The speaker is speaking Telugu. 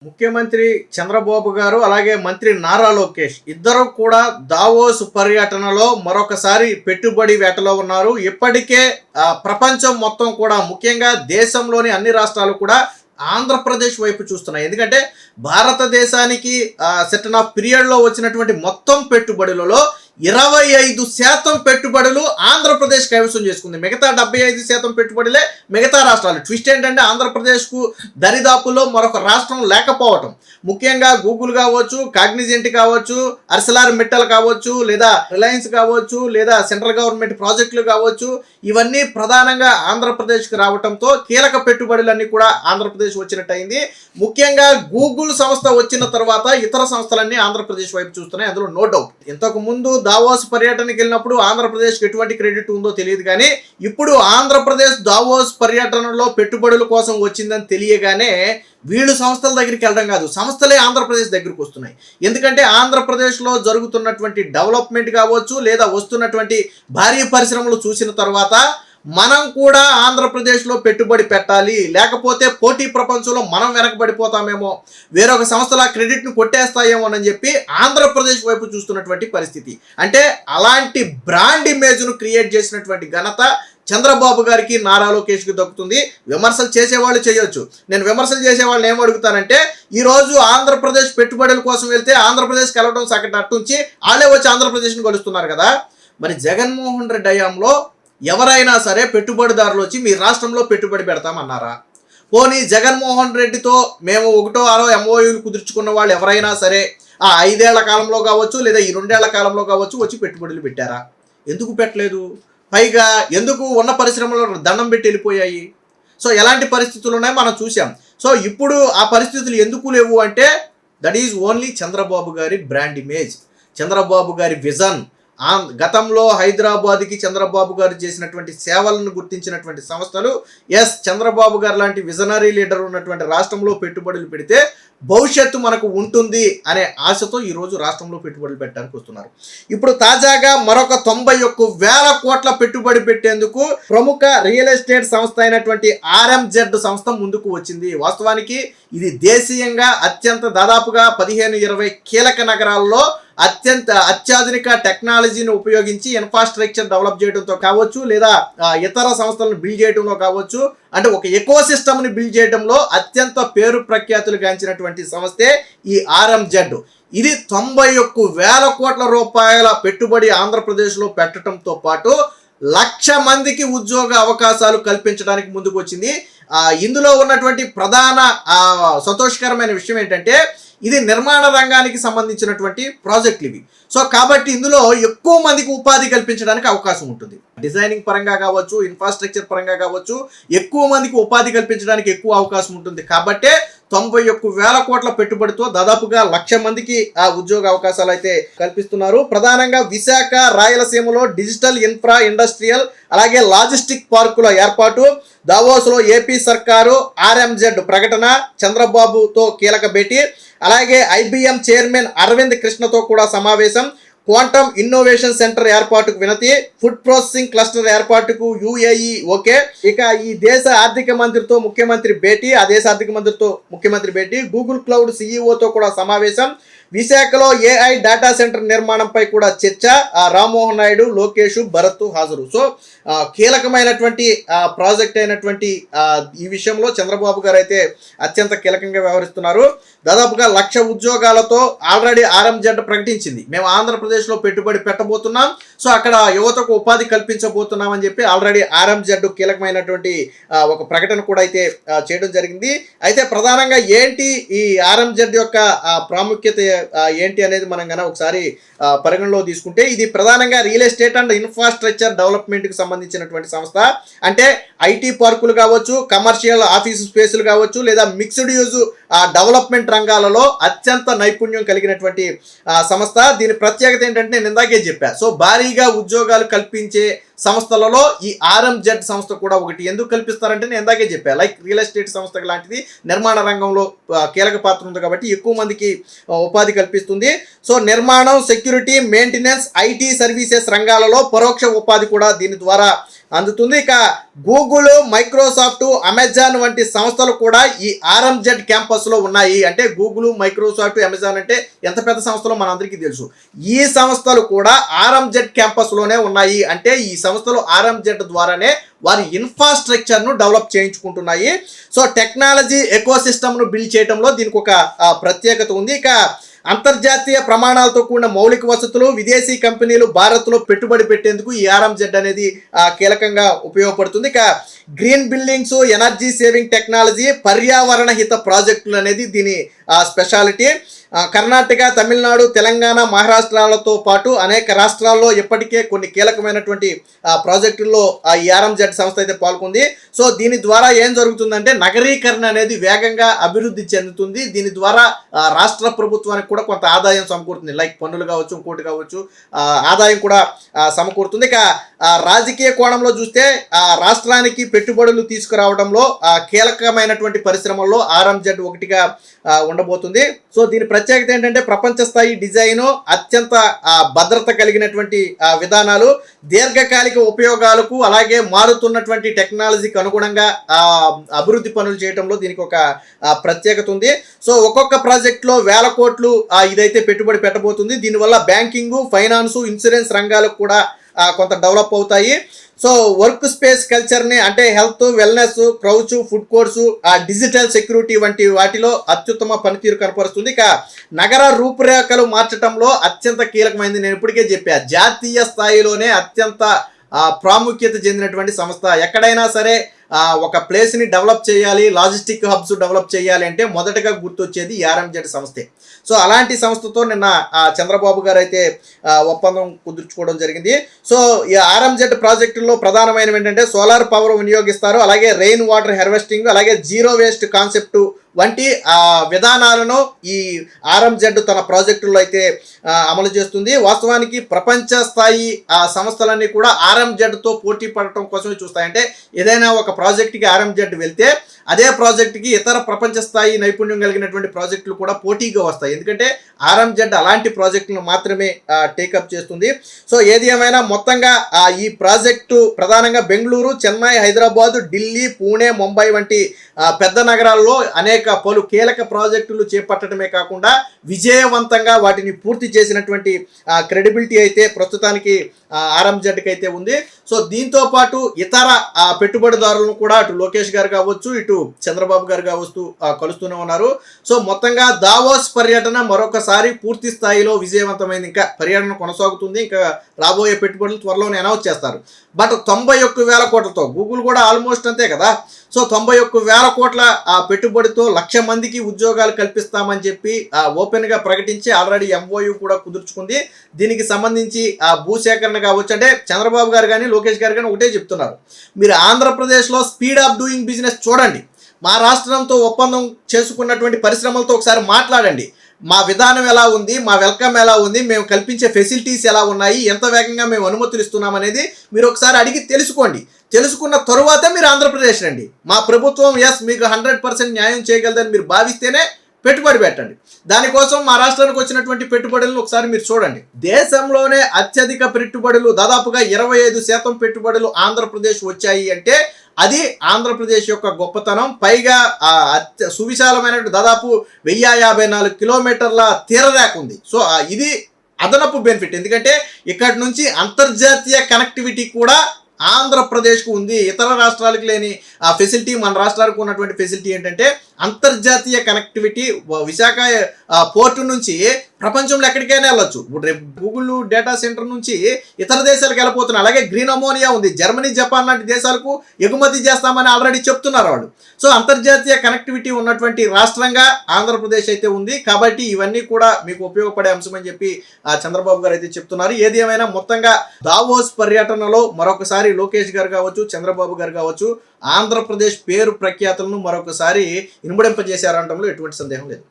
ముఖ్యమంత్రి చంద్రబాబు గారు అలాగే మంత్రి నారా లోకేష్ ఇద్దరు కూడా దావోస్ పర్యటనలో మరొకసారి పెట్టుబడి వేటలో ఉన్నారు. ఇప్పటికే ప్రపంచం మొత్తం కూడా ముఖ్యంగా దేశంలోని అన్ని రాష్ట్రాలు కూడా ఆంధ్రప్రదేశ్ వైపు చూస్తున్నాయి. ఎందుకంటే భారతదేశానికి సెటన్ ఆఫ్ పీరియడ్లో వచ్చినటువంటి మొత్తం పెట్టుబడులలో 25% పెట్టుబడులు ఆంధ్రప్రదేశ్ కైవసం చేసుకుంది. మిగతా 75% పెట్టుబడులే మిగతా రాష్ట్రాలు. ట్విస్ట్ ఏంటంటే ఆంధ్రప్రదేశ్కు దరిదాపుల్లో మరొక రాష్ట్రం లేకపోవటం. ముఖ్యంగా గూగుల్ కావచ్చు, కాగ్నిజెంట్ కావచ్చు, అర్సెలార్ మిట్టల్ కావచ్చు, లేదా రిలయన్స్ కావచ్చు, లేదా సెంట్రల్ గవర్నమెంట్ ప్రాజెక్టులు కావచ్చు, ఇవన్నీ ప్రధానంగా ఆంధ్రప్రదేశ్కి రావడంతో కీలక పెట్టుబడులన్నీ కూడా ఆంధ్రప్రదేశ్ వచ్చినట్టయింది. ముఖ్యంగా గూగుల్ సంస్థ వచ్చిన తర్వాత ఇతర సంస్థలన్నీ ఆంధ్రప్రదేశ్ వైపు చూస్తున్నాయి, అందులో నో డౌట్. ఇంతకు ముందు దావోస్ పర్యటనకి వెళ్ళినప్పుడు ఆంధ్రప్రదేశ్కి ఎటువంటి క్రెడిట్ ఉందో తెలియదు, కానీ ఇప్పుడు ఆంధ్రప్రదేశ్ దావోస్ పర్యటనలో పెట్టుబడుల కోసం వచ్చిందని తెలియగానే వీళ్ళు సంస్థల దగ్గరికి వెళ్ళడం కాదు, సంస్థలే ఆంధ్రప్రదేశ్ దగ్గరికి వస్తున్నాయి. ఎందుకంటే ఆంధ్రప్రదేశ్లో జరుగుతున్నటువంటి డెవలప్మెంట్ కావచ్చు, లేదా వస్తున్నటువంటి భారీ పరిశ్రమలు చూసిన తర్వాత మనం కూడా ఆంధ్రప్రదేశ్లో పెట్టుబడి పెట్టాలి, లేకపోతే పోటీ ప్రపంచంలో మనం వెనకబడిపోతామేమో, వేరొక సంస్థల క్రెడిట్ను కొట్టేస్తాయేమోనని చెప్పి ఆంధ్రప్రదేశ్ వైపు చూస్తున్నటువంటి పరిస్థితి. అంటే అలాంటి బ్రాండ్ ఇమేజ్ను క్రియేట్ చేసినటువంటి ఘనత చంద్రబాబు గారికి, నారా లోకేష్కి దక్కుతుంది. విమర్శలు చేసేవాళ్ళు చేయొచ్చు. నేను విమర్శలు చేసేవాళ్ళు ఏం అడుగుతానంటే, ఈరోజు ఆంధ్రప్రదేశ్ పెట్టుబడుల కోసం వెళ్తే ఆంధ్రప్రదేశ్కి వెళ్ళడం సగటు అట్టుంచి వాళ్ళే వచ్చి ఆంధ్రప్రదేశ్ని కలుస్తున్నారు కదా. మరి జగన్మోహన్ రెడ్డి హయాంలో ఎవరైనా సరే పెట్టుబడిదారులు వచ్చి మీ రాష్ట్రంలో పెట్టుబడి పెడతామన్నారా? పోనీ జగన్మోహన్ రెడ్డితో మేము 1-6 MOUలు కుదుర్చుకున్న వాళ్ళు ఎవరైనా సరే ఆ 5 ఏళ్ల కాలంలో కావచ్చు, లేదా ఈ 2 ఏళ్ల కాలంలో కావచ్చు వచ్చి పెట్టుబడులు పెట్టారా? ఎందుకు పెట్టలేదు? పైగా ఎందుకు ఉన్న పరిశ్రమలు దండం పెట్టి వెళ్ళిపోయాయి? సో ఎలాంటి పరిస్థితులు ఉన్నాయో మనం చూసాం. సో ఇప్పుడు ఆ పరిస్థితులు ఎందుకు లేవు అంటే దట్ ఈజ్ ఓన్లీ చంద్రబాబు గారి బ్రాండ్ ఇమేజ్, చంద్రబాబు గారి విజన్. గతంలో హైదరాబాద్కి చంద్రబాబు గారు చేసినటువంటి సేవలను గుర్తించినటువంటి సంస్థలు, ఎస్ చంద్రబాబు గారు లాంటి విజనరీ లీడర్ ఉన్నటువంటి రాష్ట్రంలో పెట్టుబడులు పెడితే భవిష్యత్తు మనకు ఉంటుంది అనే ఆశతో ఈరోజు రాష్ట్రంలో పెట్టుబడులు పెట్టడానికి వస్తున్నారు. ఇప్పుడు తాజాగా మరొక 91,000 కోట్ల పెట్టుబడి పెట్టేందుకు ప్రముఖ రియల్ ఎస్టేట్ సంస్థ అయినటువంటి RMZ సంస్థ ముందుకు వచ్చింది. వాస్తవానికి ఇది దేశీయంగా దాదాపుగా 15-20 కీలక నగరాల్లో అత్యాధునిక టెక్నాలజీని ఉపయోగించి ఇన్ఫ్రాస్ట్రక్చర్ డెవలప్ చేయడంతో కావచ్చు, లేదా ఇతర సంస్థలను బిల్డ్ చేయడంలో కావచ్చు, అంటే ఒక ఎకో సిస్టమ్ని బిల్డ్ చేయడంలో అత్యంత పేరు ప్రఖ్యాతులు గాంచినటువంటి సంస్థే ఈ RMZ. ఇది 91,000 కోట్ల రూపాయల పెట్టుబడి ఆంధ్రప్రదేశ్లో పెట్టడంతో పాటు 1,00,000 మందికి ఉద్యోగ అవకాశాలు కల్పించడానికి ముందుకు వచ్చింది. ఇందులో ఉన్నటువంటి ప్రధాన సంతోషకరమైన విషయం ఏంటంటే ఇది నిర్మాణ రంగానికి సంబంధించినటువంటి ప్రాజెక్టులు ఇవి. సో కాబట్టి ఇందులో ఎక్కువ మందికి ఉపాధి కల్పించడానికి అవకాశం ఉంటుంది. డిజైనింగ్ పరంగా కావచ్చు, ఇన్ఫ్రాస్ట్రక్చర్ పరంగా కావచ్చు, ఎక్కువ మందికి ఉపాధి కల్పించడానికి ఎక్కువ అవకాశం ఉంటుంది. కాబట్టే 91,000 కోట్ల పెట్టుబడితో దాదాపుగా 1,00,000 మందికి ఆ ఉద్యోగ అవకాశాలు అయితే కల్పిస్తున్నారు. ప్రధానంగా విశాఖ, రాయలసీమలో డిజిటల్ ఇండస్ట్రియల్ అలాగే లాజిస్టిక్ పార్కుల ఏర్పాటు, దావోస్లో ఏపీ సర్కారు RMZ ప్రకటన, చంద్రబాబుతో కీలక భేటీ, అలాగే IBM చైర్మన్ అరవింద్ కృష్ణతో కూడా సమావేశం, క్వాంటమ్ ఇన్నోవేషన్ సెంటర్ ఏర్పాటుకు వినతి, ఫుడ్ ప్రాసెసింగ్ క్లస్టర్ ఏర్పాటుకు UAE ఓకే. ఇక ఈ దేశ ఆర్థిక మంత్రితో ముఖ్యమంత్రి భేటీ, ఆ దేశ ఆర్థిక మంత్రితో ముఖ్యమంత్రి భేటీ, గూగుల్ క్లౌడ్ CEOతో కూడా సమావేశం, విశాఖలో AI డేటా సెంటర్ నిర్మాణంపై కూడా చర్చ, రామ్మోహన్ నాయుడు, లోకేష్, భరత్ హాజరు. సో కీలకమైనటువంటి ప్రాజెక్ట్ అయినటువంటి ఈ విషయంలో చంద్రబాబు గారు అయితే అత్యంత కీలకంగా వ్యవహరిస్తున్నారు. దాదాపుగా 1,00,000 ఉద్యోగాలతో ఆల్రెడీ RMZ ప్రకటించింది, మేము ఆంధ్రప్రదేశ్లో పెట్టుబడి పెట్టబోతున్నాం, సో అక్కడ యువతకు ఉపాధి కల్పించబోతున్నాం అని చెప్పి ఆల్రెడీ RMZ కీలకమైనటువంటి ఒక ప్రకటన కూడా అయితే చేయడం జరిగింది. అయితే ప్రధానంగా ఏంటి ఈ RMZ యొక్క ప్రాముఖ్యత ఏంటి అనేది మనం కనుక ఒకసారి పరిగణలో తీసుకుంటే, ఇది ప్రధానంగా రియల్ ఎస్టేట్ అండ్ ఇన్ఫ్రాస్ట్రక్చర్ డెవలప్మెంట్కి సంబంధించినటువంటి సంస్థ. అంటే IT పార్కులు కావచ్చు, కమర్షియల్ ఆఫీసు స్పేసులు కావచ్చు, లేదా మిక్స్డ్ యూజ్ డెవలప్మెంట్ రంగాలలో అత్యంత నైపుణ్యం కలిగినటువంటి సంస్థ. దీని ప్రత్యేకత ఏంటంటే నేను ఇందాకే చెప్పా, సో భారీగా ఉద్యోగాలు కల్పించే సంస్థలలో ఈ RMZ సంస్థ కూడా ఒకటి. ఎందుకు కల్పిస్తారంటే నేను ఇందాకే చెప్పా, లైక్ రియల్ ఎస్టేట్ సంస్థ లాంటిది నిర్మాణ రంగంలో కీలక పాత్ర ఉంది కాబట్టి ఎక్కువ మందికి ఉపాధి కల్పిస్తుంది. సో నిర్మాణం, సెక్యూరిటీ, మెయింటెనెన్స్, IT సర్వీసెస్ రంగాలలో పరోక్ష ఉపాధి కూడా దీని ద్వారా అందుతుంది. ఇక గూగుల్, మైక్రోసాఫ్ట్, అమెజాన్ వంటి సంస్థలు కూడా ఈ RMZ క్యాంపస్లో ఉన్నాయి. అంటే గూగుల్, మైక్రోసాఫ్ట్, అమెజాన్ అంటే ఎంత పెద్ద సంస్థలో మనందరికీ తెలుసు. ఈ సంస్థలు కూడా RMZ క్యాంపస్లోనే ఉన్నాయి. అంటే ఈ సంస్థలు RMZ ద్వారానే వారి ఇన్ఫ్రాస్ట్రక్చర్ను డెవలప్ చేయించుకుంటున్నాయి. సో టెక్నాలజీ ఎకోసిస్టమ్ను బిల్డ్ చేయడంలో దీనికి ఒక ప్రత్యేకత ఉంది. ఇక అంతర్జాతీయ ప్రమాణాలతో కూడిన మౌలిక వసతులు, విదేశీ కంపెనీలు భారత్లో పెట్టుబడి పెట్టేందుకు ఈ RMZ అనేది కీలకంగా ఉపయోగపడుతుంది. ఇక green buildings, energy saving technology, పర్యావరణ హిత ప్రాజెక్టులు అనేది దీని స్పెషాలిటీ. కర్ణాటక, తమిళనాడు, తెలంగాణ, మహారాష్ట్రాలతో పాటు అనేక రాష్ట్రాల్లో ఇప్పటికే కొన్ని కీలకమైనటువంటి ప్రాజెక్టుల్లో ఈ RMZ సంస్థ అయితే పాల్గొంది. సో దీని ద్వారా ఏం జరుగుతుందంటే నగరీకరణ అనేది వేగంగా అభివృద్ధి చెందుతుంది. దీని ద్వారా రాష్ట్ర ప్రభుత్వానికి కూడా కొంత ఆదాయం సమకూరుతుంది. లైక్ పన్నులు కావచ్చు, ఇంకోటి కావచ్చు, ఆదాయం కూడా సమకూరుతుంది. ఇక రాజకీయ కోణంలో చూస్తే రాష్ట్రానికి పెట్టుబడులు తీసుకురావడంలో కీలకమైనటువంటి పరిశ్రమల్లో RMZ ఒకటిగా ఉండబోతుంది. సో దీని ప్రత్యేకత ఏంటంటే ప్రపంచ స్థాయి డిజైను, అత్యంత భద్రత కలిగినటువంటి విధానాలు, దీర్ఘకాలిక ఉపయోగాలకు అలాగే మారుతున్నటువంటి టెక్నాలజీకి అనుగుణంగా అభివృద్ధి పనులు చేయడంలో దీనికి ఒక ప్రత్యేకత ఉంది. సో ఒక్కొక్క ప్రాజెక్టులో వేల కోట్లు ఇదైతే పెట్టుబడి పెట్టబోతుంది. దీనివల్ల బ్యాంకింగ్, ఫైనాన్సు, ఇన్సూరెన్స్ రంగాలకు కూడా కొంత డెవలప్ అవుతాయి. సో వర్క్ స్పేస్ కల్చర్ని అంటే health, wellness, crouch, food courts, digital security వంటి వాటిలో అత్యుత్తమ పనితీరు కనపరుస్తుంది. ఇక నగర రూపురేఖలు మార్చడంలో అత్యంత కీలకమైంది. నేను ఇప్పటికే చెప్పా, జాతీయ స్థాయిలోనే అత్యంత ప్రాముఖ్యత చెందినటువంటి సంస్థ. ఎక్కడైనా సరే ఒక ప్లేస్ని డెవలప్ చేయాలి, లాజిస్టిక్ హబ్స్ డెవలప్ చేయాలి అంటే మొదటగా గుర్తొచ్చేది RMZ సంస్థే. సో అలాంటి సంస్థతో నిన్న చంద్రబాబు గారు అయితే ఒప్పందం కుదుర్చుకోవడం జరిగింది. సో ఈ RMZ ప్రాజెక్టుల్లో ప్రధానమైనవి ఏంటంటే సోలార్ పవర్ వినియోగిస్తారు, అలాగే రెయిన్ వాటర్ హార్వెస్టింగ్, అలాగే జీరో వేస్ట్ కాన్సెప్ట్ వంటి విధానాలను ఈ RMZ తన ప్రాజెక్టుల్లో అయితే అమలు చేస్తుంది. వాస్తవానికి ప్రపంచ స్థాయి సంస్థలన్నీ కూడా RMZతో పోటీ పడటం కోసమే చూస్తాయి. అంటే ఏదైనా ఒక ప్రాజెక్ట్కి RMZ వెళ్తే అదే ప్రాజెక్ట్కి ఇతర ప్రపంచ స్థాయి నైపుణ్యం కలిగినటువంటి ప్రాజెక్టులు కూడా పోటీగా వస్తాయి. ఎందుకంటే RMZ అలాంటి ప్రాజెక్టులను మాత్రమే టేకప్ చేస్తుంది. సో ఏది ఏమైనా మొత్తంగా ఈ ప్రాజెక్టు ప్రధానంగా బెంగళూరు, చెన్నై, హైదరాబాద్, ఢిల్లీ, పూణే, ముంబై వంటి పెద్ద నగరాల్లో పలు కీలక ప్రాజెక్టులు చేపట్టడమే కాకుండా విజయవంతంగా వాటిని పూర్తి చేసినటువంటి క్రెడిబిలిటీ అయితే ప్రస్తుతానికి RMZకి అయితే ఉంది. సో దీంతో పాటు ఇతర పెట్టుబడిదారులను కూడా అటు లోకేష్ గారు కావచ్చు, ఇటు చంద్రబాబు గారు కావచ్చు కలుస్తూనే ఉన్నారు. సో మొత్తంగా దావోస్ పర్యటన మరొకసారి పూర్తి స్థాయిలో విజయవంతమైంది. ఇంకా పర్యటన కొనసాగుతుంది. ఇంకా రాబోయే పెట్టుబడులు త్వరలోనే అనౌన్స్ చేస్తారు. బట్ 91,000 కోట్లతో గూగుల్ కూడా ఆల్మోస్ట్ అంతే కదా. సో 91,000 కోట్ల పెట్టుబడితో 1,00,000 మందికి ఉద్యోగాలు కల్పిస్తామని చెప్పి ఓపెన్గా ప్రకటించి ఆల్రెడీ MOU కూడా కుదుర్చుకుంది. దీనికి సంబంధించి భూసేకరణ కావచ్చు. అంటే చంద్రబాబు గారు కానీ లోకేష్ గారు కానీ ఒకటే చెప్తున్నారు, మీరు ఆంధ్రప్రదేశ్లో స్పీడ్ ఆఫ్ డూయింగ్ బిజినెస్ చూడండి, మా రాష్ట్రంతో ఒప్పందం చేసుకున్నటువంటి పరిశ్రమలతో ఒకసారి మాట్లాడండి, మా విధానం ఎలా ఉంది, మా వెల్కమ్ ఎలా ఉంది, మేము కల్పించే ఫెసిలిటీస్ ఎలా ఉన్నాయి, ఎంత వేగంగా మేము అనుమతులు ఇస్తున్నాం అనేది మీరు ఒకసారి అడిగి తెలుసుకోండి. తెలుసుకున్న తరువాతే మీరు ఆంధ్రప్రదేశ్ రండి. మా ప్రభుత్వం మీకు 100% న్యాయం చేయగలదని మీరు భావిస్తేనే పెట్టుబడి పెట్టండి. దానికోసం మా రాష్ట్రానికి వచ్చినటువంటి పెట్టుబడులను ఒకసారి మీరు చూడండి. దేశంలోనే అత్యధిక పెట్టుబడులు దాదాపుగా 25% పెట్టుబడులు ఆంధ్రప్రదేశ్ వచ్చాయి అంటే అది ఆంధ్రప్రదేశ్ యొక్క గొప్పతనం. పైగా సువిశాలమైనటువంటి దాదాపు 1054 కిలోమీటర్ల తీరరేఖ ఉంది. సో ఇది అదనపు బెనిఫిట్. ఎందుకంటే ఇక్కడ నుంచి అంతర్జాతీయ కనెక్టివిటీ కూడా ఆంధ్రప్రదేశ్కు ఉంది. ఇతర రాష్ట్రాలకు లేని ఫెసిలిటీ మన రాష్ట్రాలకు ఉన్నటువంటి ఫెసిలిటీ ఏంటంటే అంతర్జాతీయ కనెక్టివిటీ. విశాఖ పోర్టు నుంచి ప్రపంచంలో ఎక్కడికైనా వెళ్ళొచ్చు. ఇప్పుడు రేపు గూగుల్ డేటా సెంటర్ నుంచి ఇతర దేశాలకు వెళ్ళిపోతున్నారు. అలాగే గ్రీన్ అమోనియా ఉంది, జర్మనీ, జపాన్ లాంటి దేశాలకు ఎగుమతి చేస్తామని ఆల్రెడీ చెప్తున్నారు వాళ్ళు. సో అంతర్జాతీయ కనెక్టివిటీ ఉన్నటువంటి రాష్ట్రంగా ఆంధ్రప్రదేశ్ అయితే ఉంది. కాబట్టి ఇవన్నీ కూడా మీకు ఉపయోగపడే అంశం అని చెప్పి చంద్రబాబు గారు అయితే చెప్తున్నారు. ఏది ఏమైనా మొత్తంగా దావోస్ పర్యటనలో మరొకసారి లోకేష్ గారు కావచ్చు, చంద్రబాబు గారు కావచ్చు ఆంధ్రప్రదేశ్ పేరు ప్రఖ్యాతులను మరొకసారి ఇనుమడింపజేశారనడంలో ఎటువంటి సందేహం లేదు.